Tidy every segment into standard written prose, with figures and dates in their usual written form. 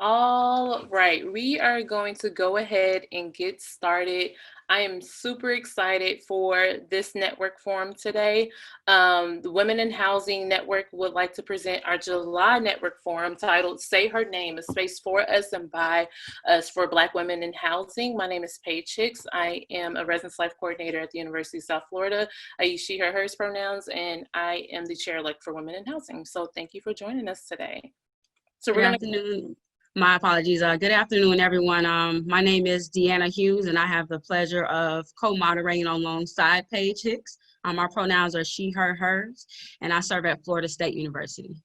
All right, we are going to go ahead and get started. I am super excited for this network forum today. The Women in Housing Network would like to present our July network forum titled Say Her Name, a space for us and by us for Black women in housing. My name is Paige Hicks. I am a residence life coordinator at the University of South Florida. I use she, her, hers pronouns, and I am the chair-elect for Women in Housing. So thank you for joining us today. So Good we're going to afternoon. My apologies. Good afternoon, everyone. My name is Deanna Hughes, and I have the pleasure of co-moderating alongside Paige Hicks. Our pronouns are she, her, hers, and I serve at Florida State University.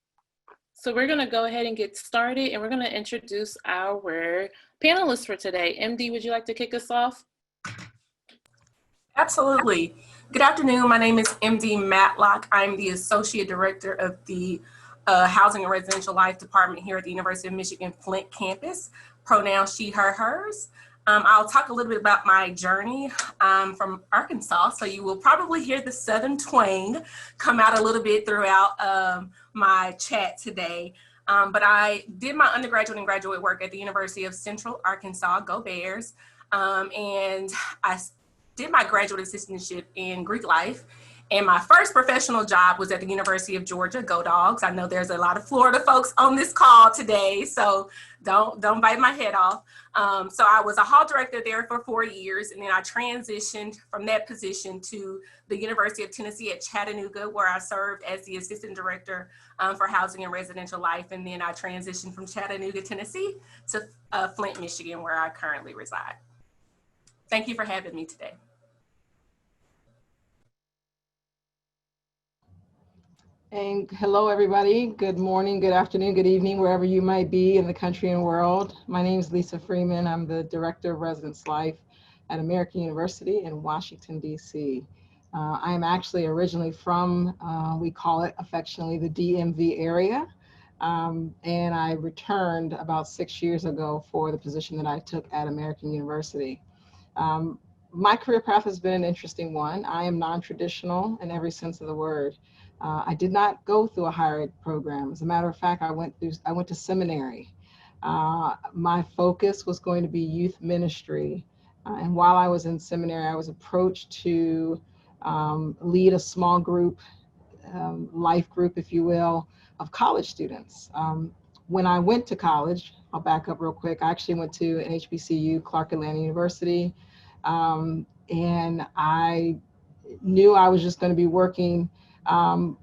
So we're going to go ahead and get started, and we're going to introduce our panelists for today. MD, would you like to kick us off? Absolutely. Good afternoon. My name is MD Matlock. I'm the Associate Director of the Housing and Residential Life Department here at the University of Michigan Flint campus. Pronouns she, her, hers. I'll talk a little bit about my journey from Arkansas. So you will probably hear the Southern twang come out a little bit throughout my chat today. But I did my undergraduate and graduate work at the University of Central Arkansas, go Bears. And I did my graduate assistantship in Greek life. And my first professional job was at the University of Georgia, go Dogs. I know there's a lot of Florida folks on this call today, so don't bite my head off. So I was a hall director there for 4 years, and then I transitioned from that position to the University of Tennessee at Chattanooga, where I served as the assistant director for housing and residential life. And then I transitioned from Chattanooga, Tennessee to Flint, Michigan, where I currently reside. Thank you for having me today. And hello, everybody. Good morning, good afternoon, good evening, wherever you might be in the country and world. My name is Lisa Freeman. I'm the Director of Residence Life at American University in Washington, D.C. I am actually originally from, we call it affectionately, the DMV area. And I returned about 6 years ago for the position that I took at American University. My career path has been an interesting one. I am non-traditional in every sense of the word. I did not go through a higher ed program. As a matter of fact, I went to seminary. My focus was going to be youth ministry. And while I was in seminary, I was approached to lead a small group, life group, if you will, of college students. When I went to college, I'll back up real quick. I actually went to an HBCU, Clark Atlanta University. And I knew I was just going to be working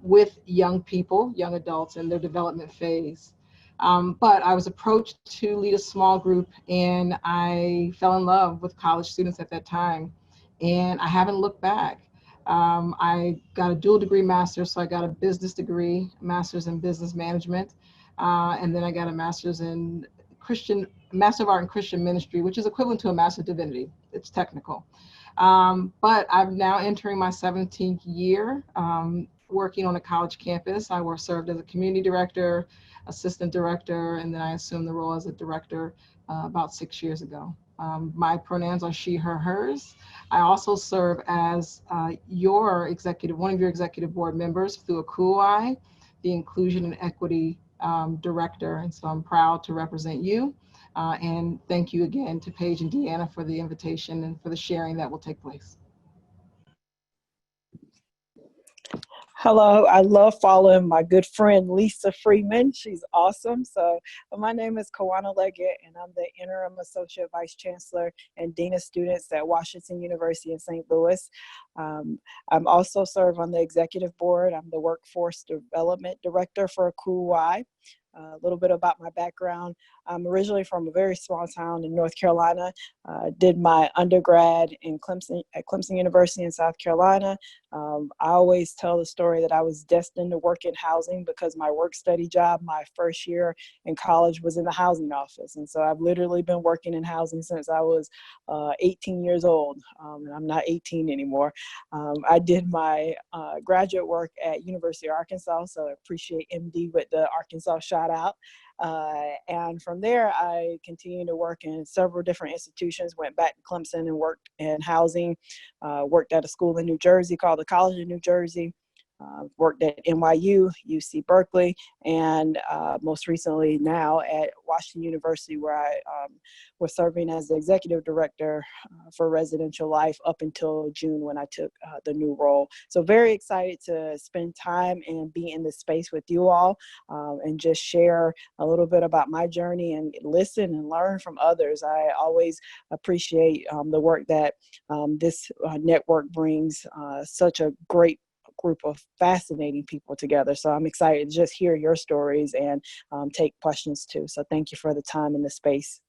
with young people, young adults in their development phase. But I was approached to lead a small group, and I fell in love with college students at that time. And I haven't looked back. I got a dual degree master's, so I got a business degree, master's in business management. And then I got a master's in Master of Art in Christian Ministry, which is equivalent to a Master of Divinity. It's technical. But I'm now entering my 17th year working on a college campus. I served as a community director, assistant director, and then I assumed the role as a director about 6 years ago. My pronouns are she, her, hers. I also serve as one of your executive board members through ACUI, the Inclusion and Equity Director. And so I'm proud to represent you. And thank you again to Paige and Deanna for the invitation and for the sharing that will take place. Hello, I love following my good friend Lisa Freeman. She's awesome. So my name is Kawana Leggett, and I'm the Interim Associate Vice Chancellor and Dean of Students at Washington University in St. Louis. I'm also serve on the executive board. I'm the Workforce Development Director for ACUI. A little bit about my background. I'm originally from a very small town in North Carolina. Did my undergrad in Clemson at Clemson University in South Carolina. I always tell the story that I was destined to work in housing because my work study job, my first year in college, was in the housing office. And so I've literally been working in housing since I was 18 years old. And I'm not 18 anymore. I did my graduate work at University of Arkansas, so I appreciate MD with the Arkansas shout out. And from there, I continued to work in several different institutions, went back to Clemson and worked in housing, worked at a school in New Jersey called the College of New Jersey, worked at NYU, UC Berkeley, and most recently now at Washington University, where I was serving as the executive director for residential life up until June when I took the new role. So very excited to spend time and be in the space with you all and just share a little bit about my journey and listen and learn from others. I always appreciate the work that this network brings such a great group of fascinating people together. So I'm excited to just hear your stories and take questions too. So thank you for the time and the space.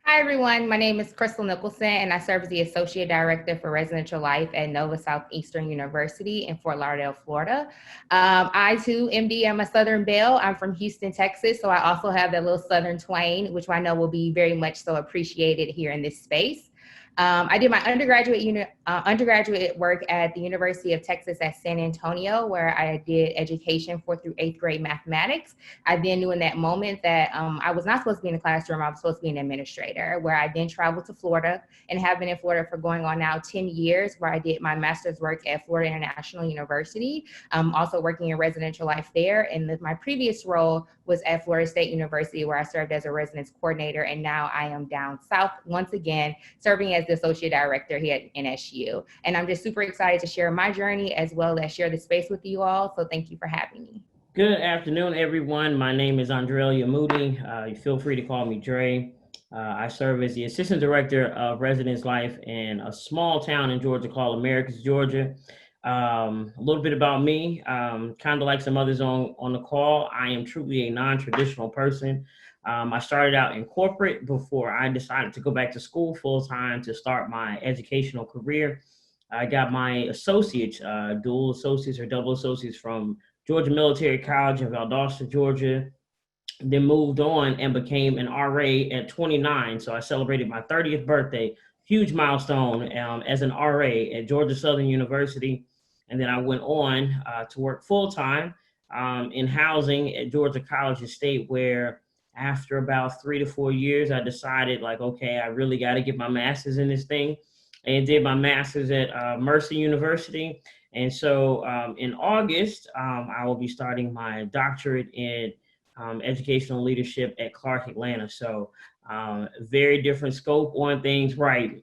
Hi, everyone. My name is Crystal Nicholson, and I serve as the Associate Director for Residential Life at Nova Southeastern University in Fort Lauderdale, Florida. I, too, MD, am a Southern Belle. I'm from Houston, Texas, so I also have that little Southern twang, which I know will be very much so appreciated here in this space. I did my undergraduate work at the University of Texas at San Antonio, where I did education 4th through 8th grade mathematics. I then knew in that moment that I was not supposed to be in the classroom. I was supposed to be an administrator, where I then traveled to Florida and have been in Florida for going on now 10 years, where I did my master's work at Florida International University, also working in residential life there. And my previous role was at Florida State University, where I served as a residence coordinator. And now I am down south once again, serving as the associate director here at NSU. And I'm just super excited to share my journey as well as share the space with you all. So thank you for having me. Good afternoon, everyone. My name is Andrea Moody. Feel free to call me Dre. I serve as the assistant director of residence life in a small town in Georgia called Americus, Georgia. A little bit about me, kind of like some others on the call, I am truly a non-traditional person. I started out in corporate before I decided to go back to school full-time to start my educational career. I got my associates, dual associates or double associates from Georgia Military College in Valdosta, Georgia. Then moved on and became an RA at 29. So I celebrated my 30th birthday, huge milestone, as an RA at Georgia Southern University. And then I went on to work full-time in housing at Georgia College and State, where after about 3 to 4 years, I decided like, okay, I really got to get my master's in this thing, and did my master's at Mercer University. And so in August, I will be starting my doctorate in educational leadership at Clark Atlanta. So very different scope on things, right?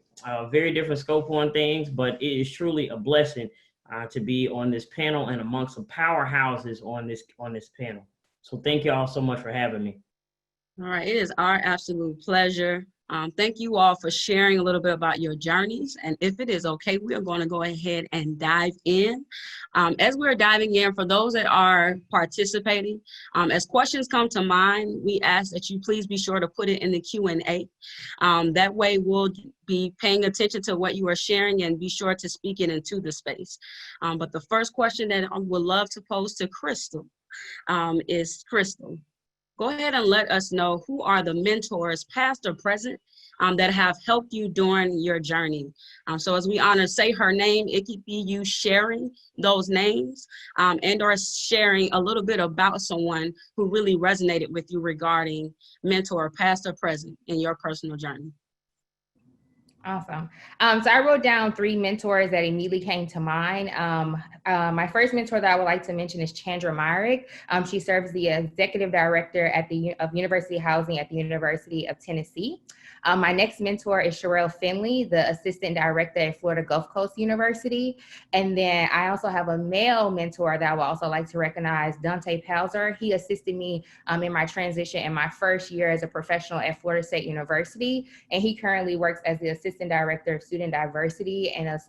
Very different scope on things, but it is truly a blessing to be on this panel and amongst some powerhouses on this panel. So thank you all so much for having me. All right, it is our absolute pleasure. Thank you all for sharing a little bit about your journeys. And if it is okay, we are going to go ahead and dive in. As we're diving in, for those that are participating, as questions come to mind, we ask that you please be sure to put it in the Q&A. That way we'll be paying attention to what you are sharing and be sure to speak it into the space. But the first question that I would love to pose to Crystal is, Crystal, go ahead and let us know who are the mentors, past or present, that have helped you during your journey. So as we honor, say her name, it could be you sharing those names and or sharing a little bit about someone who really resonated with you regarding mentor, past or present in your personal journey. Awesome. So I wrote down 3 mentors that immediately came to mind. My first mentor that I would like to mention is Chandra Myrick. She serves the executive director of University Housing at the University of Tennessee. My next mentor is Sherelle Finley, the assistant director at Florida Gulf Coast University. And then I also have a male mentor that I would also like to recognize, Dante Palzer. He assisted me in my transition in my first year as a professional at Florida State University. And he currently works as the assistant director of student diversity in a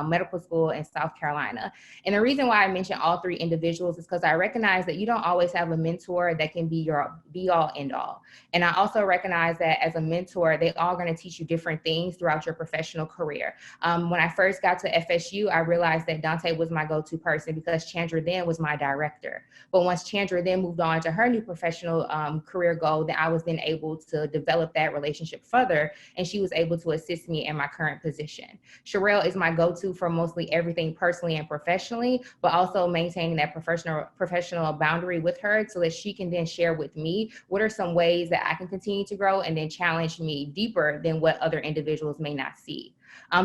medical school in South Carolina. And the reason why I mention all 3 individuals is because I recognize that you don't always have a mentor that can be your be all end all. And I also recognize that as a mentor, they all going to teach you different things throughout your professional career. When I first got to FSU, I realized that Dante was my go-to person because Chandra then was my director. But once Chandra then moved on to her new professional career goal, then I was then able to develop that relationship further, and she was able to assist me in my current position. Sherelle is my go-to for mostly everything personally and professionally, but also maintaining that professional boundary with her so that she can then share with me what are some ways that I can continue to grow and then challenge me deeper than what other individuals may not see.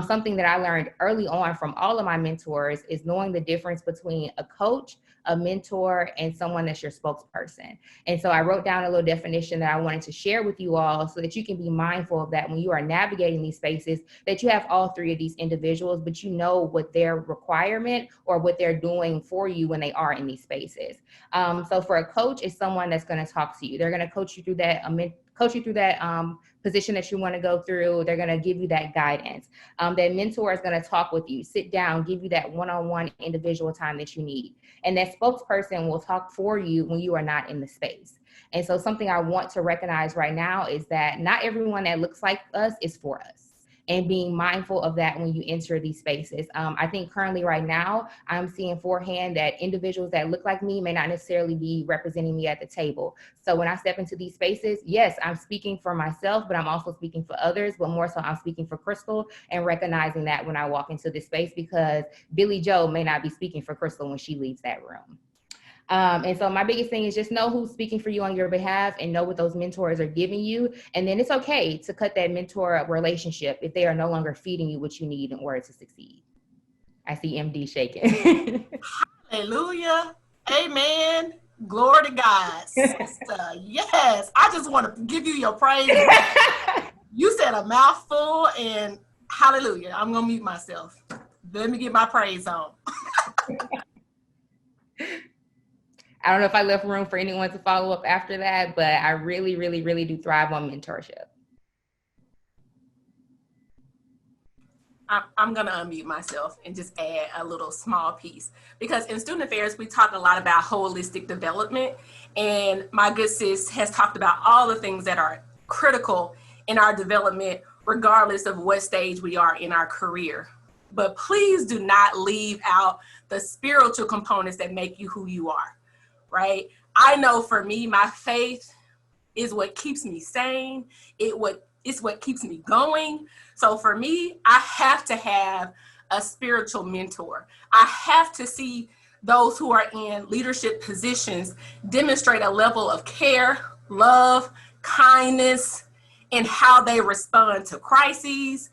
Something that I learned early on from all of my mentors is knowing the difference between a coach, a mentor, and someone that's your spokesperson. And so I wrote down a little definition that I wanted to share with you all so that you can be mindful of that when you are navigating these spaces, that you have all three of these individuals, but you know what their requirement or what they're doing for you when they are in these spaces. So for a coach, it's someone that's going to talk to you. They're going to coach you through that, position that you want to go through. They're going to give you that guidance. That mentor is going to talk with you, sit down, give you that one-on-one individual time that you need. And that spokesperson will talk for you when you are not in the space. And so something I want to recognize right now is that not everyone that looks like us is for us. And being mindful of that when you enter these spaces. I think currently right now, I'm seeing forehand that individuals that look like me may not necessarily be representing me at the table. So when I step into these spaces, yes, I'm speaking for myself, but I'm also speaking for others, but more so I'm speaking for Crystal and recognizing that when I walk into this space, because Billy Joe may not be speaking for Crystal when she leaves that room. And so my biggest thing is just know who's speaking for you on your behalf and know what those mentors are giving you. And then it's okay to cut that mentor relationship if they are no longer feeding you what you need in order to succeed. I see MD shaking. Hallelujah. Amen. Glory to God. Sister, yes. I just want to give you your praise. You said a mouthful, and hallelujah. I'm going to mute myself. Let me get my praise on. I don't know if I left room for anyone to follow up after that, but I really, really, really do thrive on mentorship. I'm going to unmute myself and just add a little small piece, because in student affairs, we talk a lot about holistic development, and my good sis has talked about all the things that are critical in our development, regardless of what stage we are in our career. But please do not leave out the spiritual components that make you who you are. Right? I know for me, my faith is what keeps me sane. It's what keeps me going. So for me, I have to have a spiritual mentor. I have to see those who are in leadership positions demonstrate a level of care, love, kindness, and how they respond to crises,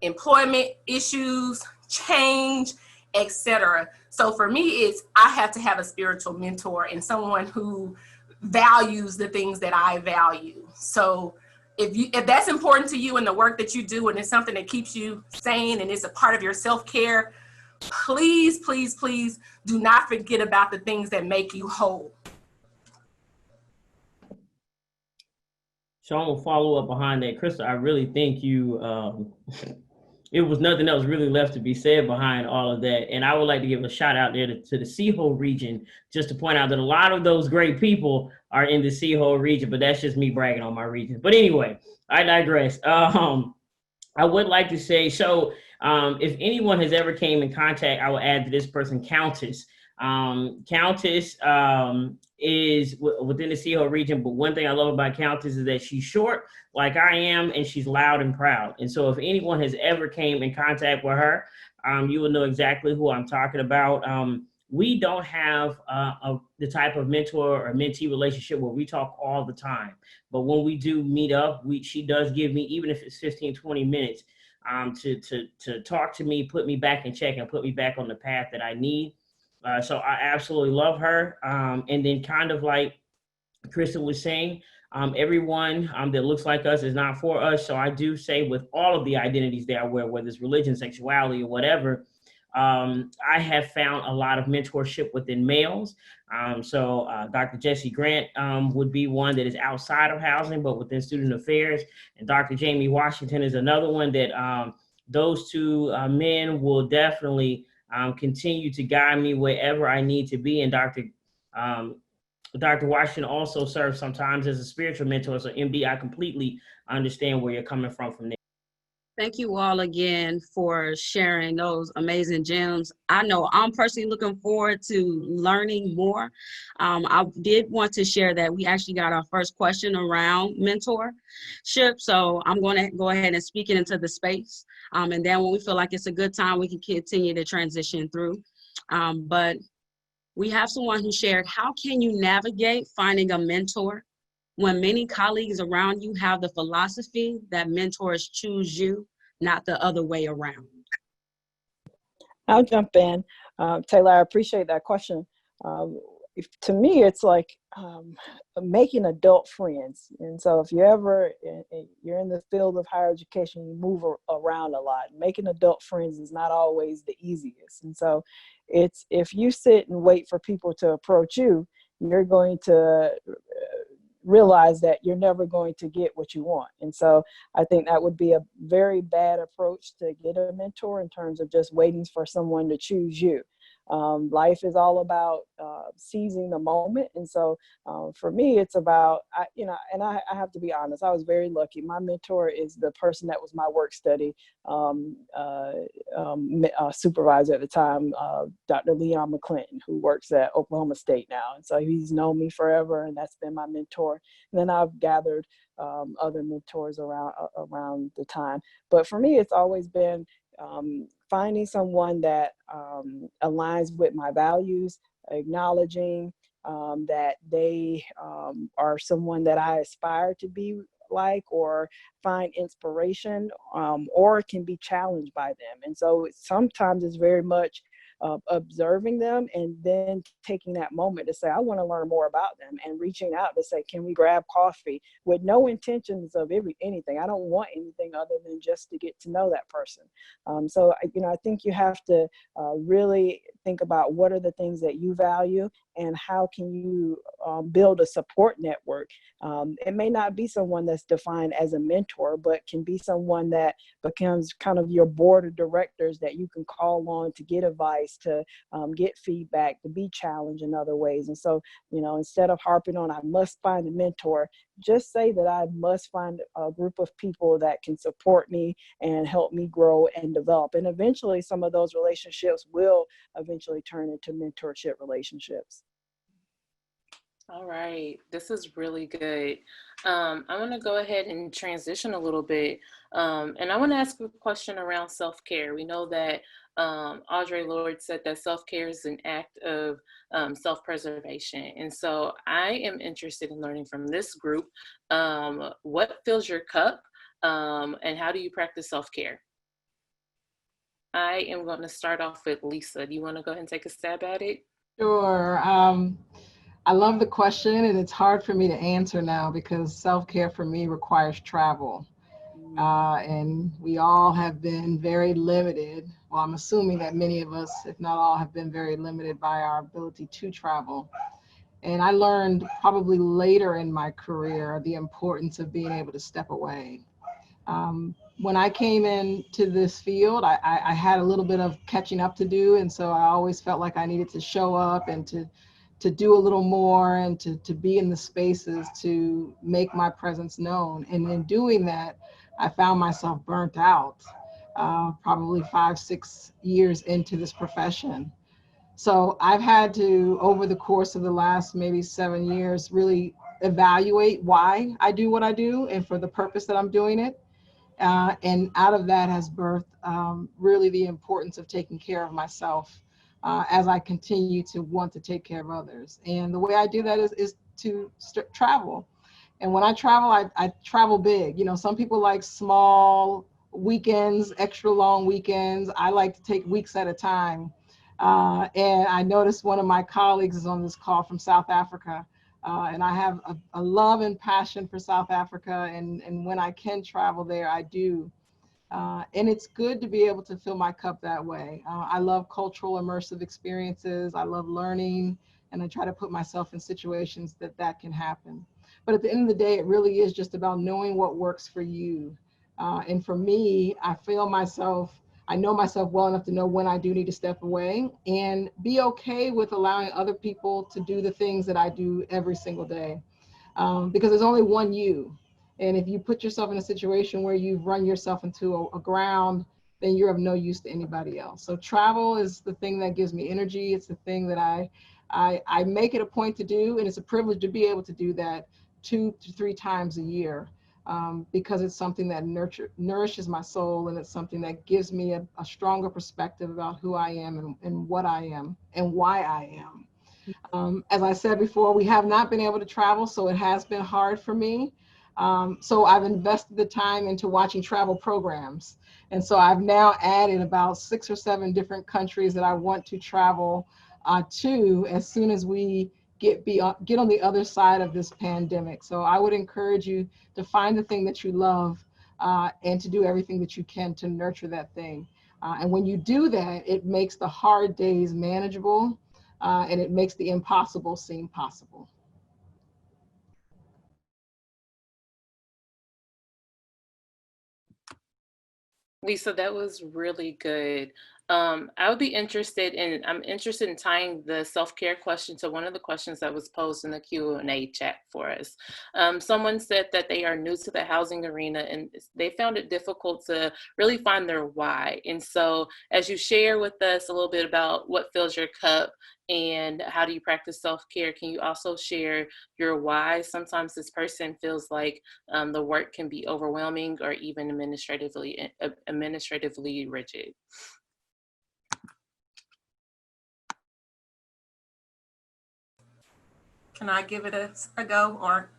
employment issues, change, etc. So for me, I have to have a spiritual mentor and someone who values the things that I value. So if that's important to you in the work that you do, and it's something that keeps you sane and it's a part of your self-care, please, please, please do not forget about the things that make you whole. So I'm gonna follow up behind that, Crystal. I really think you it was nothing else really left to be said behind all of that. And I would like to give a shout out there to the Seahole region, just to point out that a lot of those great people are in the Seahole region, but that's just me bragging on my region. But anyway, I digress. I would like to say, so if anyone has ever came in contact, I will add to this person, Countess. Countess is within the Seahole region, but one thing I love about Countess is that she's short like I am, and she's loud and proud. And so if anyone has ever came in contact with her, you will know exactly who I'm talking about. We don't have the type of mentor or mentee relationship where we talk all the time, but when we do meet up, she does give me, even if it's 15, 20 minutes, to talk to me, put me back in check, and put me back on the path that I need. So I absolutely love her. And then kind of like Kristen was saying, everyone that looks like us is not for us. So I do say, with all of the identities that I wear, whether it's religion, sexuality, or whatever, I have found a lot of mentorship within males. So Dr. Jesse Grant would be one that is outside of housing, but within student affairs. And Dr. Jamie Washington is another one that those two men will definitely continue to guide me wherever I need to be. And Dr. Washington also serves sometimes as a spiritual mentor. So MD, I completely understand where you're coming from there. Thank you all again for sharing those amazing gems. I know I'm personally looking forward to learning more. I did want to share that we actually got our first question around mentorship. So I'm going to go ahead and speak it into the space. And then when we feel like it's a good time, we can continue to transition through. But we have someone who shared, how can you navigate finding a mentor when many colleagues around you have the philosophy that mentors choose you, not the other way around. I'll jump in. Taylor, I appreciate that question. To me, it's like making adult friends. And so if you're in the field of higher education, you move around a lot. Making adult friends is not always the easiest. And so if you sit and wait for people to approach you, you're going to realize that you're never going to get what you want. And so I think that would be a very bad approach to get a mentor, in terms of just waiting for someone to choose you. Life is all about seizing the moment. And so for me, it's about, I have to be honest, I was very lucky. My mentor is the person that was my work study supervisor at the time, Dr. Leon McClinton, who works at Oklahoma State now. And so he's known me forever, and that's been my mentor. And then I've gathered other mentors around the time. But for me, it's always been finding someone that aligns with my values, acknowledging that they are someone that I aspire to be like, or find inspiration, or can be challenged by them. And so sometimes it's very much observing them and then taking that moment to say, I want to learn more about them, and reaching out to say, can we grab coffee, with no intentions of anything. I don't want anything other than just to get to know that person. So I think you have to really think about what are the things that you value, and how can you build a support network. It may not be someone that's defined as a mentor, but can be someone that becomes kind of your board of directors that you can call on to get advice, to get feedback, to be challenged in other ways. And so, instead of harping on, I must find a mentor, just say that I must find a group of people that can support me and help me grow and develop. And eventually some of those relationships will eventually turn into mentorship relationships. All right, this is really good. I want to go ahead and transition a little bit. And I want to ask a question around self-care. We know that Audre Lorde said that self-care is an act of self-preservation. And so I am interested in learning from this group, what fills your cup, and how do you practice self-care? I am going to start off with Lisa. Do you want to go ahead and take a stab at it? Sure. I love the question, and it's hard for me to answer now because self-care for me requires travel. And we all have been very limited. Well, I'm assuming that many of us, if not all, have been very limited by our ability to travel. And I learned probably later in my career the importance of being able to step away. When I came into this field, I had a little bit of catching up to do. And so I always felt like I needed to show up and to do a little more, and to be in the spaces to make my presence known. And in doing that, I found myself burnt out, probably 5-6 years into this profession. So I've had to, over the course of the last maybe 7 years, really evaluate why I do what I do and for the purpose that I'm doing it. And out of that has birthed really the importance of taking care of myself as I continue to want to take care of others. And the way I do that is to travel. And when I travel, I travel big. Some people like small weekends, extra long weekends. I like to take weeks at a time. And I noticed one of my colleagues is on this call from South Africa. And I have a love and passion for South Africa. And when I can travel there, I do. And it's good to be able to fill my cup that way. I love cultural immersive experiences. I love learning, and I try to put myself in situations that can happen. But at the end of the day, it really is just about knowing what works for you. And for me, I know myself well enough to know when I do need to step away, and be okay with allowing other people to do the things that I do every single day. Because there's only one you. And if you put yourself in a situation where you've run yourself into a ground, then you're of no use to anybody else. So travel is the thing that gives me energy. It's the thing that I make it a point to do. And it's a privilege to be able to do that 2 to 3 times a year, because it's something that nourishes my soul. And it's something that gives me a stronger perspective about who I am and what I am and why I am. As I said before, we have not been able to travel, so it has been hard for me. So I've invested the time into watching travel programs. And so I've now added about 6 or 7 different countries that I want to travel to as soon as we get on the other side of this pandemic. So I would encourage you to find the thing that you love and to do everything that you can to nurture that thing. And when you do that, it makes the hard days manageable and it makes the impossible seem possible. Lisa, that was really good. I would be interested in, I'm interested in tying the self-care question to one of the questions that was posed in the Q&A chat for us. Someone said that they are new to the housing arena and they found it difficult to really find their why. And so as you share with us a little bit about what fills your cup and how do you practice self-care, can you also share your why? Sometimes this person feels like the work can be overwhelming or even administratively rigid. Can I give it a go? Or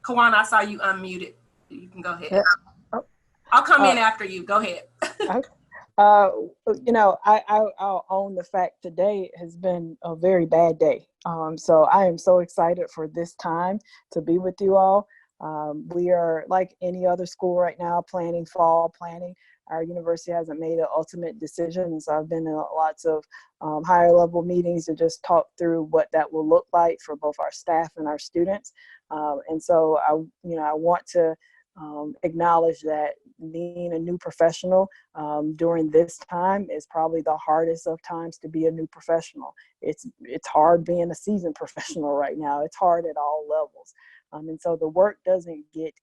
Kawan, I saw you unmuted. You can go ahead. Yeah. Oh, I'll come in after you. Go ahead. You know, I'll own the fact today has been a very bad day. So I am so excited for this time to be with you all. We are like any other school right now, planning fall planning. Our university hasn't made an ultimate decision. And so I've been in lots of higher level meetings to just talk through what that will look like for both our staff and our students. And so I want to acknowledge that being a new professional during this time is probably the hardest of times to be a new professional. It's hard being a seasoned professional right now. It's hard at all levels. And so the work doesn't get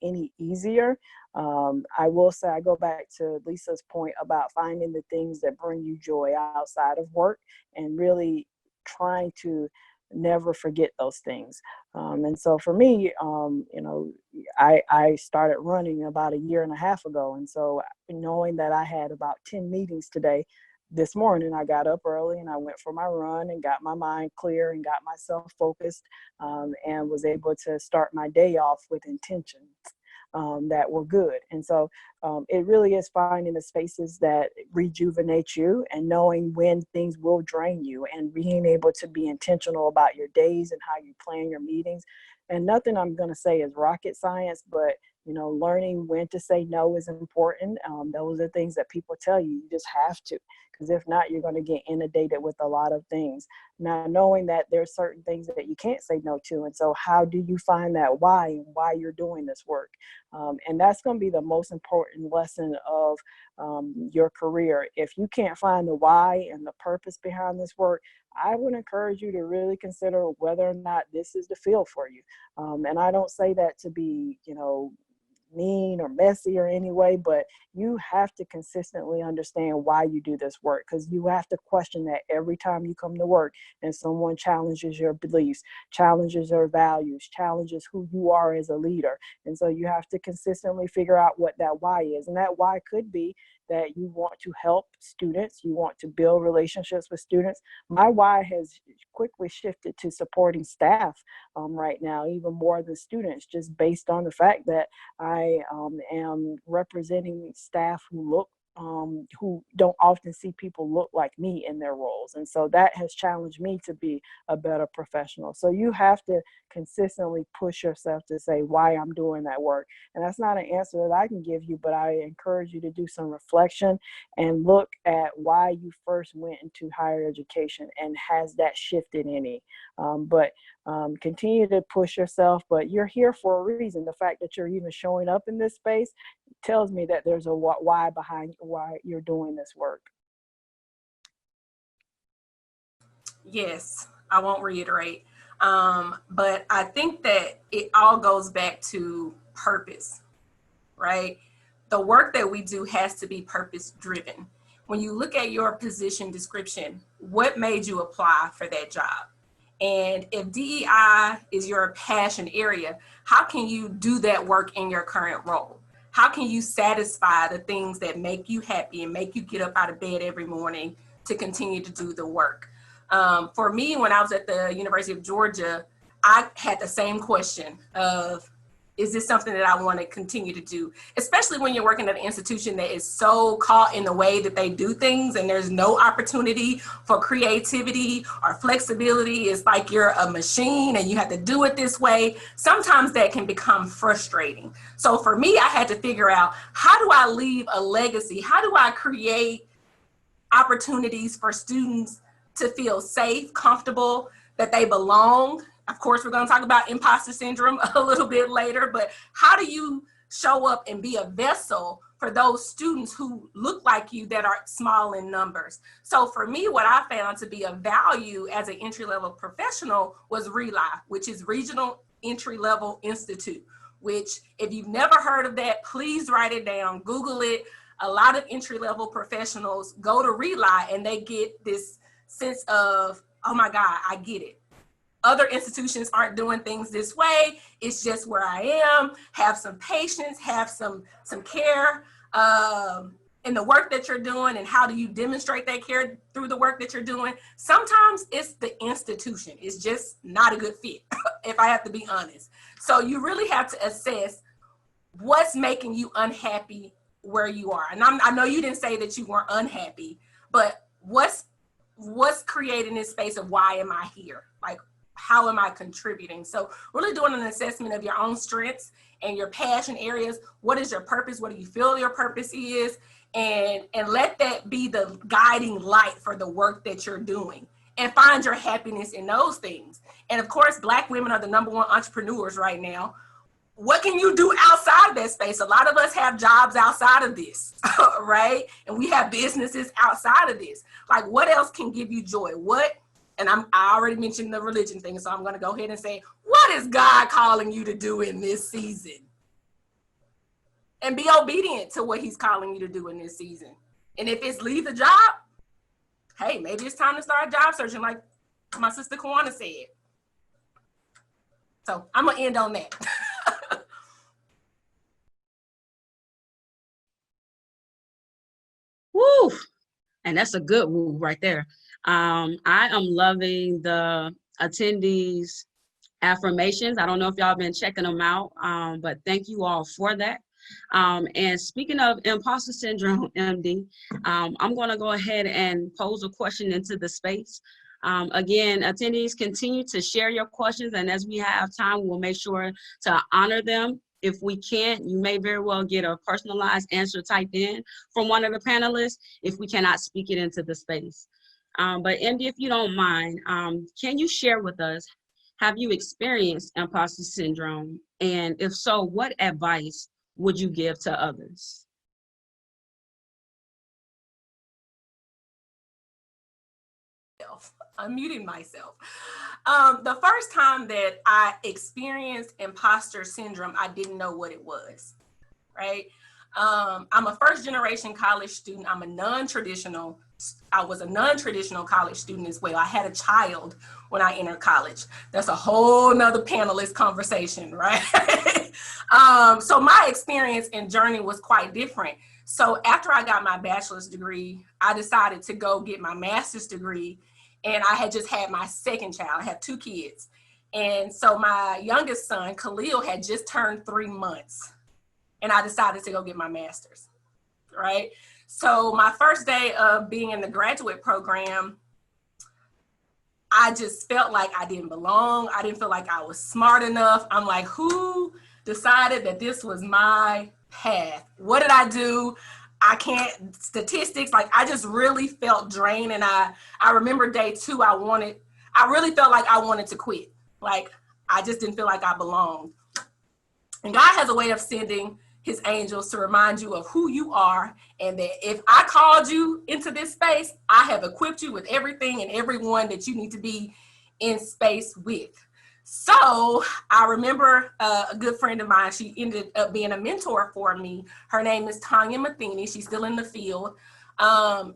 any easier. I will say, I go back to Lisa's point about finding the things that bring you joy outside of work and really trying to never forget those things. And so for me, I started running about 1.5 years ago. And so knowing that I had about 10 meetings today, this morning, I got up early and I went for my run and got my mind clear and got myself focused and was able to start my day off with intentions that were good. And so it really is finding the spaces that rejuvenate you and knowing when things will drain you and being able to be intentional about your days and how you plan your meetings. And nothing I'm going to say is rocket science, but learning when to say no is important. Those are things that people tell you. You just have to, because if not, you're going to get inundated with a lot of things. Now, knowing that there's certain things that you can't say no to. And so how do you find that why and why you're doing this work? And that's going to be the most important lesson of your career. If you can't find the why and the purpose behind this work, I would encourage you to really consider whether or not this is the field for you. And I don't say that to be, mean or messy or any way, but you have to consistently understand why you do this work, because you have to question that every time you come to work and someone challenges your beliefs, challenges your values, challenges who you are as a leader. And so you have to consistently figure out what that why is. And that why could be that you want to help students, you want to build relationships with students. My why has quickly shifted to supporting staff right now, even more than students, just based on the fact that I am representing staff who don't often see people look like me in their roles. And so that has challenged me to be a better professional. So you have to consistently push yourself to say why I'm doing that work. And that's not an answer that I can give you, but I encourage you to do some reflection and look at why you first went into higher education and has that shifted any. Continue to push yourself, but you're here for a reason. The fact that you're even showing up in this space tells me that there's a why behind why you're doing this work. Yes, I won't reiterate. But I think that it all goes back to purpose, right? The work that we do has to be purpose driven. When you look at your position description, what made you apply for that job? And if DEI is your passion area, how can you do that work in your current role? How can you satisfy the things that make you happy and make you get up out of bed every morning to continue to do the work? For me, when I was at the University of Georgia, I had the same question of Is this something that I want to continue to do? Especially when you're working at an institution that is so caught in the way that they do things and there's no opportunity for creativity or flexibility. It's like you're a machine and you have to do it this way. Sometimes that can become frustrating. So for me, I had to figure out, how do I leave a legacy? How do I create opportunities for students to feel safe, comfortable, that they belong? Of course, we're going to talk about imposter syndrome a little bit later, but how do you show up and be a vessel for those students who look like you that are small in numbers? So for me, what I found to be of value as an entry-level professional was RELI, which is Regional Entry-Level Institute, which if you've never heard of that, please write it down, Google it. A lot of entry-level professionals go to RELI and they get this sense of, oh my God, I get it. Other institutions aren't doing things this way. It's just where I am. Have some patience, have some care in the work that you're doing, and how do you demonstrate that care through the work that you're doing? Sometimes it's the institution. It's just not a good fit, if I have to be honest. So you really have to assess what's making you unhappy where you are. And I know you didn't say that you weren't unhappy, but what's creating this space of why am I here? Like, how am I contributing? So really doing an assessment of your own strengths and your passion areas. What is your purpose? What do you feel your purpose is? And let that be the guiding light for the work that you're doing, and find your happiness in those things. And of course, Black women are the #1 entrepreneurs right now. What can you do outside of that space? A lot of us have jobs outside of this, right? And we have businesses outside of this. Like, what else can give you joy? And I already mentioned the religion thing, so I'm going to go ahead and say, what is God calling you to do in this season? And be obedient to what he's calling you to do in this season. And if it's leave the job, hey, maybe it's time to start job searching, like my sister Kawana said. So I'm going to end on that. Woo! And that's a good woo right there. I am loving the attendees' affirmations. I don't know if y'all been checking them out, but thank you all for that. And speaking of imposter syndrome, MD, I'm going to go ahead and pose a question into the space. Again, attendees, continue to share your questions, and as we have time, we'll make sure to honor them. If we can't, you may very well get a personalized answer typed in from one of the panelists if we cannot speak it into the space. But MD, if you don't mind, can you share with us, have you experienced imposter syndrome? And if so, what advice would you give to others? I'm muting myself. The first time that I experienced imposter syndrome, I didn't know what it was, right? I'm a first generation college student. I was a non-traditional college student as well. I had a child when I entered college. That's a whole nother panelist conversation, right? So my experience and journey was quite different. So after I got my bachelor's degree, I decided to go get my master's degree. And I had just had my second child. I have 2 kids. And so my youngest son, Khalil, had just turned 3 months. And I decided to go get my master's, right? So my first day of being in the graduate program, I just felt like I didn't belong. I didn't feel like I was smart enough. I'm like, who decided that this was my path? What did I do? I can't, statistics, like I just really felt drained. And I remember day 2, I really felt like I wanted to quit. Like, I just didn't feel like I belonged. And God has a way of sending his angels to remind you of who you are, and that if I called you into this space, I have equipped you with everything and everyone that you need to be in space with. So I remember a good friend of mine, she ended up being a mentor for me. Her name is Tanya Matheny. She's still in the field.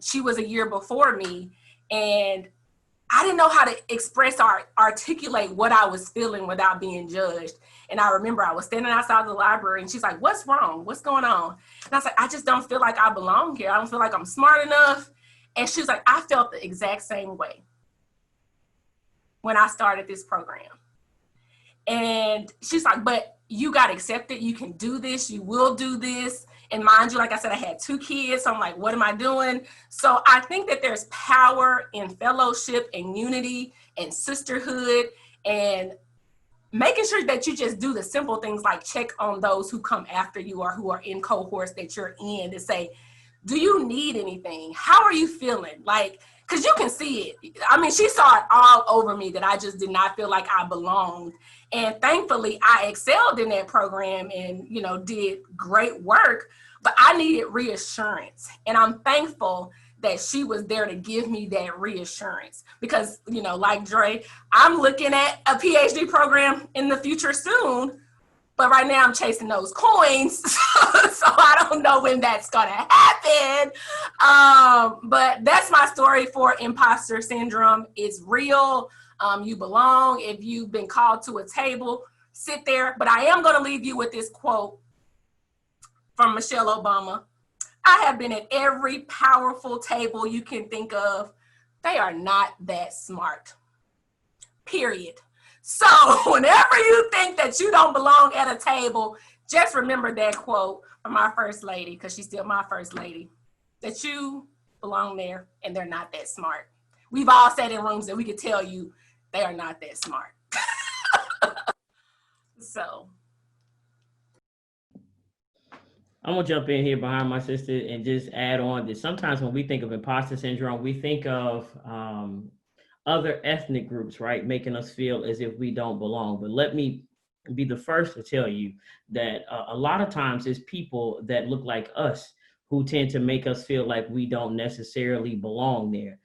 She was a year before me, and I didn't know how to express or articulate what I was feeling without being judged. And I remember I was standing outside the library and she's like, what's wrong? What's going on? And I was like, I just don't feel like I belong here. I don't feel like I'm smart enough. And she was like, I felt the exact same way when I started this program. And she's like, but you got accepted, you can do this, you will do this. And mind you, like I said, I had 2 kids, so I'm like, what am I doing? So I think that there's power in fellowship and unity and sisterhood, and making sure that you just do the simple things like check on those who come after you or who are in cohorts that you're in to say, do you need anything? How are you feeling? Like, because you can see it. I mean, she saw it all over me that I just did not feel like I belonged. And thankfully, I excelled in that program and, you know, did great work, but I needed reassurance. And I'm thankful that she was there to give me that reassurance because, you know, like Dre, I'm looking at a PhD program in the future soon, but right now I'm chasing those coins. So I don't know when that's going to happen. But that's my story for imposter syndrome. It's real. You belong. If you've been called to a table, sit there. But I am going to leave you with this quote from Michelle Obama. I have been at every powerful table you can think of. They are not that smart. Period. So whenever you think that you don't belong at a table, just remember that quote from my first lady, because she's still my first lady, that you belong there and they're not that smart. We've all sat in rooms that we could tell you they are not that smart. So. I'm gonna jump in here behind my sister and just add on that sometimes when we think of imposter syndrome, we think of other ethnic groups, right, making us feel as if we don't belong. But let me be the first to tell you that a lot of times it's people that look like us who tend to make us feel like we don't necessarily belong there,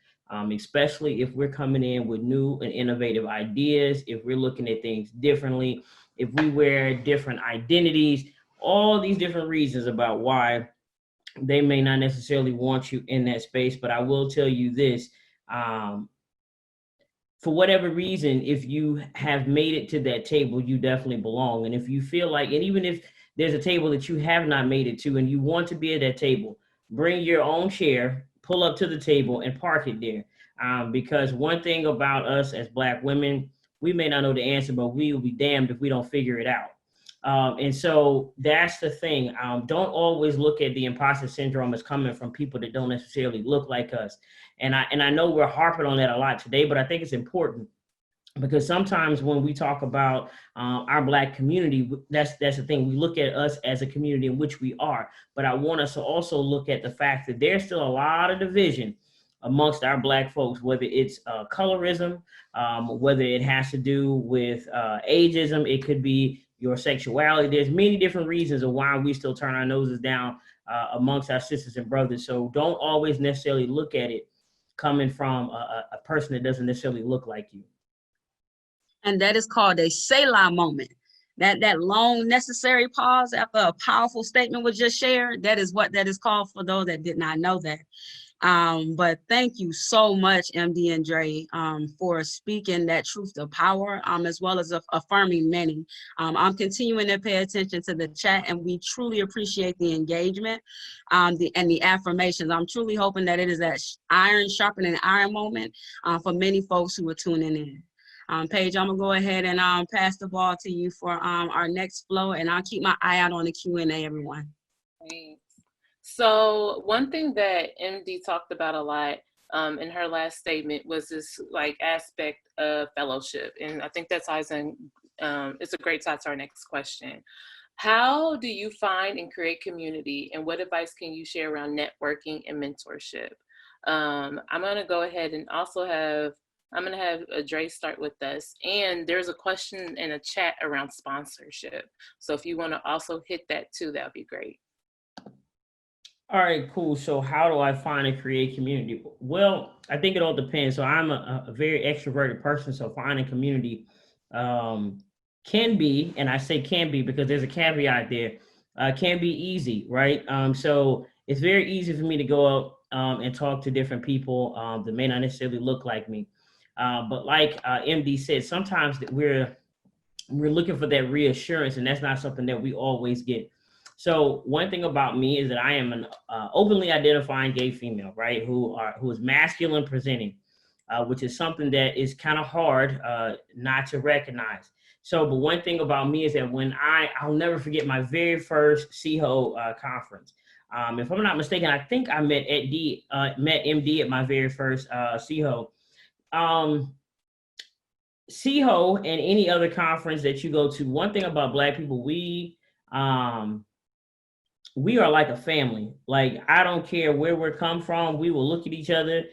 especially if we're coming in with new and innovative ideas, if we're looking at things differently, if we wear different identities, all these different reasons about why they may not necessarily want you in that space. But I will tell you this, for whatever reason, if you have made it to that table, you definitely belong. And if you feel like, and even if there's a table that you have not made it to and you want to be at that table, bring your own chair, pull up to the table and park it there. Because one thing about us as Black women, we may not know the answer, but we will be damned if we don't figure it out. And so that's the thing. Don't always look at the imposter syndrome as coming from people that don't necessarily look like us. And I know we're harping on that a lot today, but I think it's important because sometimes when we talk about our Black community, that's the thing. We look at us as a community in which we are. But I want us to also look at the fact that there's still a lot of division amongst our Black folks, whether it's colorism, whether it has to do with ageism, it could be your sexuality. There's many different reasons of why we still turn our noses down amongst our sisters and brothers. So don't always necessarily look at it coming from a person that doesn't necessarily look like you. And that is called a Selah moment. That long necessary pause after a powerful statement was just shared. That is what that is called for those that did not know that. But thank you so much, MD and Dre, for speaking that truth to power, as well as affirming many. I'm continuing to pay attention to the chat, and we truly appreciate the engagement and the affirmations. I'm truly hoping that it is that iron sharpening iron moment for many folks who are tuning in. Paige, I'm gonna go ahead and pass the ball to you for our next flow, and I'll keep my eye out on the Q&A, everyone. Thanks. So one thing that MD talked about a lot in her last statement was this like aspect of fellowship, and I think that ties in. It's a great tie to our next question. How do you find and create community, and what advice can you share around networking and mentorship? I'm gonna go ahead and also have Dre start with us. And there's a question in a chat around sponsorship. So if you want to also hit that too, that would be great. All right, cool. So how do I find and create community? Well, I think it all depends. So I'm a very extroverted person. So finding community can be, and I say can be because there's a caveat there, can be easy, right? So it's very easy for me to go out and talk to different people that may not necessarily look like me. But like MD said, sometimes we're looking for that reassurance, and that's not something that we always get. So one thing about me is that I am an openly identifying gay female, right? Who is masculine presenting, which is something that is kind of hard not to recognize. So, but one thing about me is that when I'll never forget my very first CHO conference. If I'm not mistaken, I think I met met MD at my very first CHO. CHO and any other conference that you go to, one thing about Black people, we are like a family. Like, I don't care where we're come from. We will look at each other.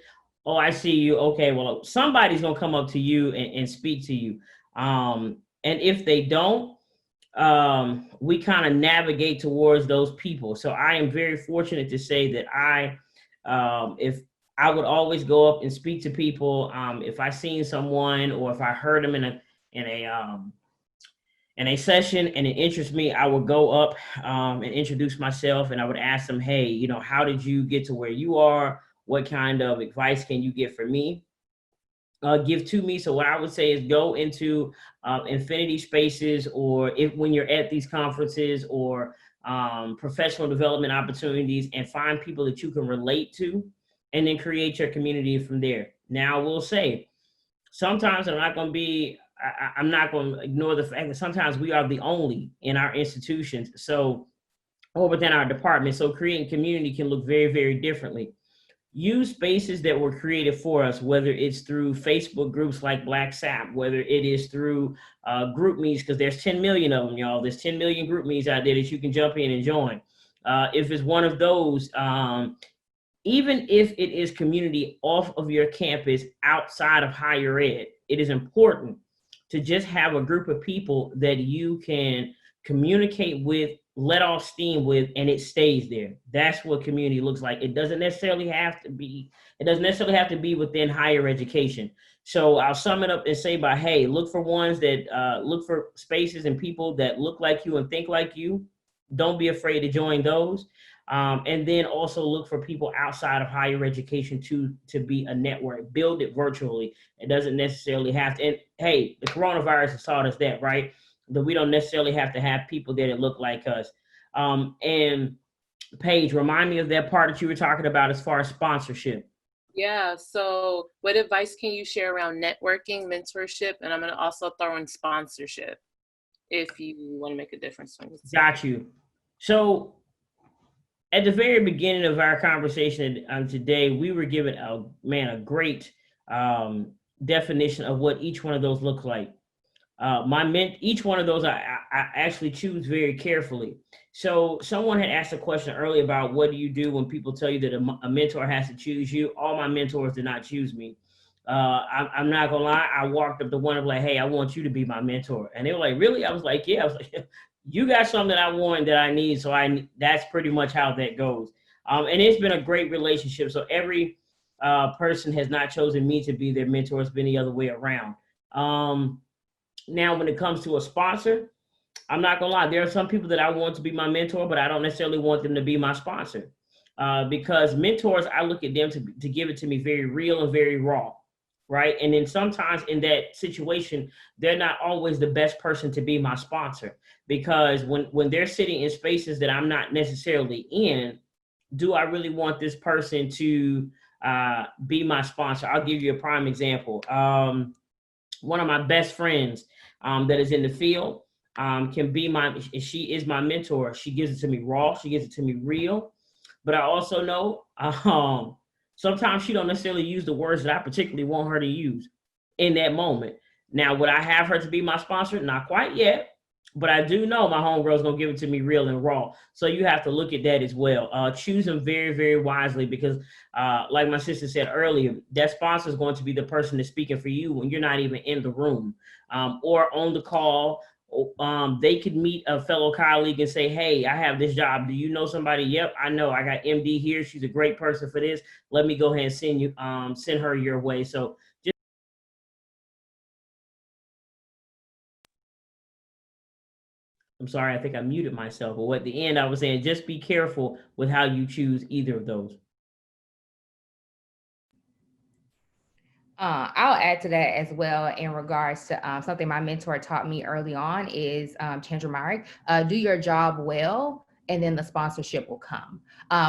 Oh, I see you. Okay, well, somebody's gonna come up to you and speak to you. And if they don't, we kind of navigate towards those people. So I am very fortunate to say that if I would always go up and speak to people, if I seen someone or if I heard them in a session and it interests me, I would go up and introduce myself, and I would ask them, hey, you know, how did you get to where you are? What kind of advice can you give for me? Give to me. So what I would say is go into infinity spaces, or if when you're at these conferences or professional development opportunities, and find people that you can relate to, and then create your community from there. Now, I will say, sometimes I'm not going to ignore the fact that sometimes we are the only in our institutions, so, or within our department. So creating community can look very, very differently. Use spaces that were created for us, whether it's through Facebook groups like Black SAP, whether it is through group meets, because there's 10 million of them, y'all. There's 10 million group meets out there that you can jump in and join. If it's one of those, even if it is community off of your campus outside of higher ed, it is important to just have a group of people that you can communicate with, let off steam with, and it stays there. That's what community looks like. It doesn't necessarily have to be within higher education. So I'll sum it up and say hey, look for look for spaces and people that look like you and think like you. Don't be afraid to join those. And then also look for people outside of higher education to be a network. Build it virtually. It doesn't necessarily have to. And hey, the coronavirus has taught us that, right? That we don't necessarily have to have people there that look like us. And Paige, remind me of that part that you were talking about as far as sponsorship. Yeah, so what advice can you share around networking, mentorship, and I'm going to also throw in sponsorship if you want to make a difference. Got you. So at the very beginning of our conversation today, we were given a great definition of what each one of those look like. Each one of those I actually choose very carefully. So someone had asked a question earlier about what do you do when people tell you that a mentor has to choose you. All my mentors did not choose me. I'm not gonna lie. I walked up to one of like, hey, I want you to be my mentor. And they were like, really? I was like, yeah. I was like, you got something that I want that I need. So that's pretty much how that goes. And it's been a great relationship. So every person has not chosen me to be their mentor. It's been the other way around. Now, when it comes to a sponsor, I'm not gonna lie. There are some people that I want to be my mentor, but I don't necessarily want them to be my sponsor. Because mentors, I look at them to give it to me very real and very raw, right? And then sometimes in that situation, they're not always the best person to be my sponsor, because when they're sitting in spaces that I'm not necessarily in, do I really want this person to be my sponsor? I'll give you a prime example. One of my best friends that is in the field she is my mentor. She gives it to me raw. She gives it to me real. But I also know sometimes she don't necessarily use the words that I particularly want her to use in that moment. Now, would I have her to be my sponsor? Not quite yet. But I do know my homegirl's going to give it to me real and raw. So you have to look at that as well. Choose them very, very wisely, because like my sister said earlier, that sponsor is going to be the person that's speaking for you when you're not even in the room or on the call. They could meet a fellow colleague and say, hey, I have this job. Do you know somebody? Yep, I know. I got MD here. She's a great person for this. Let me go ahead and send her your way. So I'm sorry, I think I muted myself. But at the end, I was saying, just be careful with how you choose either of those. I'll add to that as well in regards to something my mentor taught me early on is Chandra Myrick. Do your job well and then the sponsorship will come.